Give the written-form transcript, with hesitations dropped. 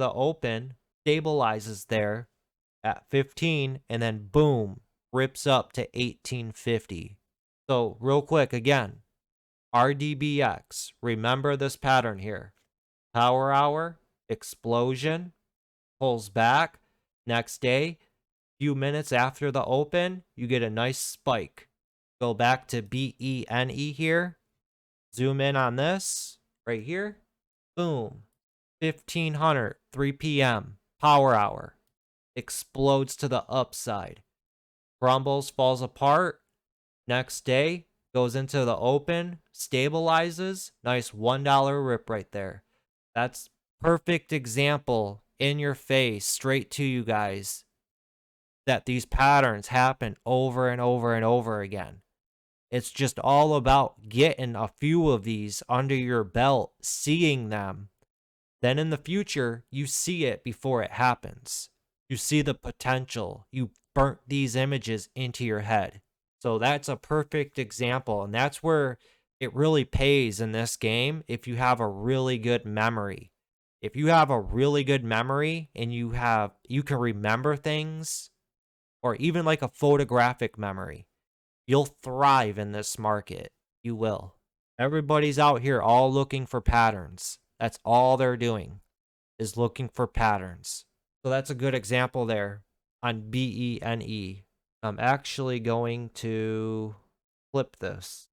the open, stabilizes there at 15, and then boom, rips up to 1850. So real quick again, RDBX, remember this pattern here. Power hour, explosion, pulls back. Next day, few minutes after the open, you get a nice spike. Go back to BENE here. Zoom in on this right here. Boom. 1500, 3 p.m. Power hour. Explodes to the upside. Crumbles, falls apart. Next day, goes into the open, stabilizes. Nice $1 rip right there. That's perfect example in your face, straight to you guys, that these patterns happen over and over and over again. It's just all about getting a few of these under your belt, seeing them. Then in the future, you see it before it happens. You see the potential. You burnt these images into your head. So that's a perfect example. And that's where it really pays in this game if you have a really good memory. If you have a really good memory and you can remember things, or even like a photographic memory, you'll thrive in this market. You will. Everybody's out here all looking for patterns. That's all they're doing, is looking for patterns. So that's a good example there on BENE. I'm actually going to flip this.